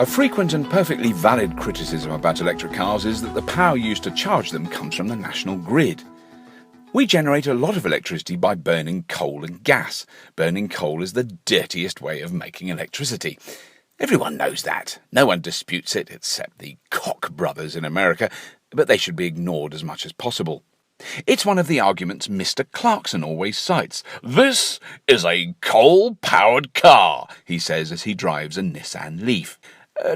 A frequent and perfectly valid criticism about electric cars is that the power used to charge them comes from the national grid. We generate a lot of electricity by burning coal and gas. Burning coal is the dirtiest way of making electricity. Everyone knows that. No one disputes it except the Koch brothers in America, but they should be ignored as much as possible. It's one of the arguments Mr. Clarkson always cites. "This is a coal-powered car," he says as he drives a Nissan Leaf.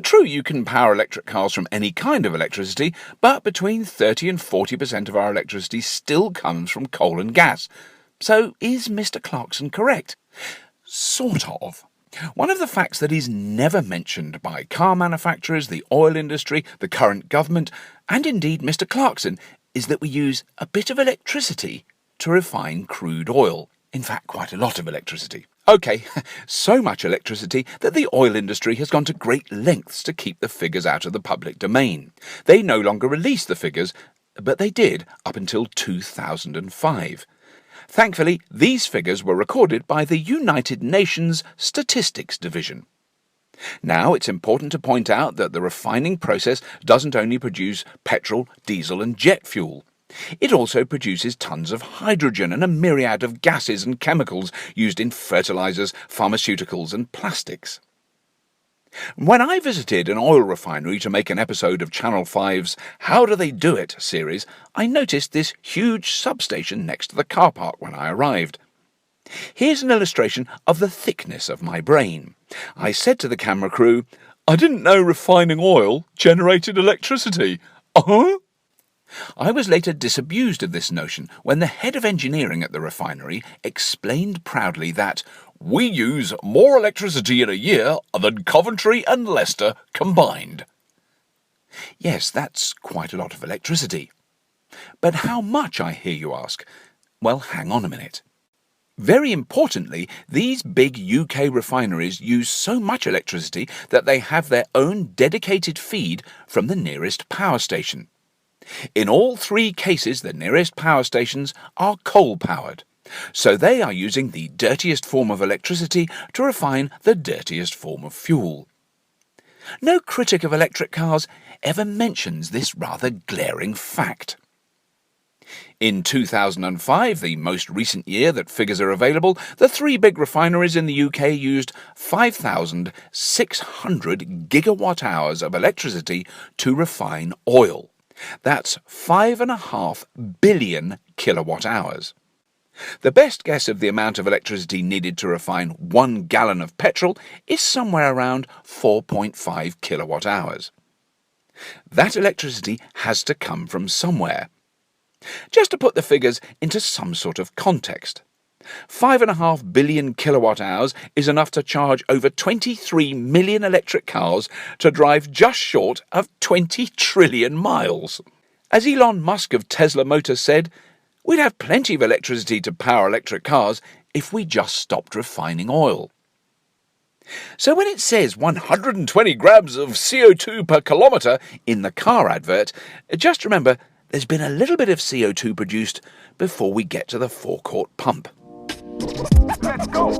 True, you can power electric cars from any kind of electricity, but between 30 and 40% of our electricity still comes from coal and gas. So is Mr. Clarkson correct? Sort of. One of the facts that is never mentioned by car manufacturers, the oil industry, the current government, and indeed Mr. Clarkson, is that we use a bit of electricity to refine crude oil. In fact, quite a lot of electricity. OK, so much electricity that the oil industry has gone to great lengths to keep the figures out of the public domain. They no longer release the figures, but they did up until 2005. Thankfully, these figures were recorded by the United Nations Statistics Division. Now, it's important to point out that the refining process doesn't only produce petrol, diesel and jet fuel. It also produces tons of hydrogen and a myriad of gases and chemicals used in fertilizers, pharmaceuticals and plastics. When I visited an oil refinery to make an episode of Channel 5's How Do They Do It series, I noticed this huge substation next to the car park when I arrived. Here's an illustration of the thickness of my brain. I said to the camera crew, "I didn't know refining oil generated electricity." I was later disabused of this notion when the head of engineering at the refinery explained proudly that "we use more electricity in a year than Coventry and Leicester combined." Yes, that's quite a lot of electricity. But how much, I hear you ask? Well, hang on a minute. Very importantly, these big UK refineries use so much electricity that they have their own dedicated feed from the nearest power station. In all three cases, the nearest power stations are coal-powered, so they are using the dirtiest form of electricity to refine the dirtiest form of fuel. No critic of electric cars ever mentions this rather glaring fact. In 2005, the most recent year that figures are available, the three big refineries in the UK used 5,600 gigawatt-hours of electricity to refine oil. That's 5.5 billion kilowatt-hours. The best guess of the amount of electricity needed to refine 1 gallon of petrol is somewhere around 4.5 kilowatt-hours. That electricity has to come from somewhere. Just to put the figures into some sort of context, 5.5 billion kilowatt-hours is enough to charge over 23 million electric cars to drive just short of 20 trillion miles. As Elon Musk of Tesla Motors said, we'd have plenty of electricity to power electric cars if we just stopped refining oil. So when it says 120 grams of CO2 per kilometre in the car advert, just remember there's been a little bit of CO2 produced before we get to the forecourt pump. Let's go!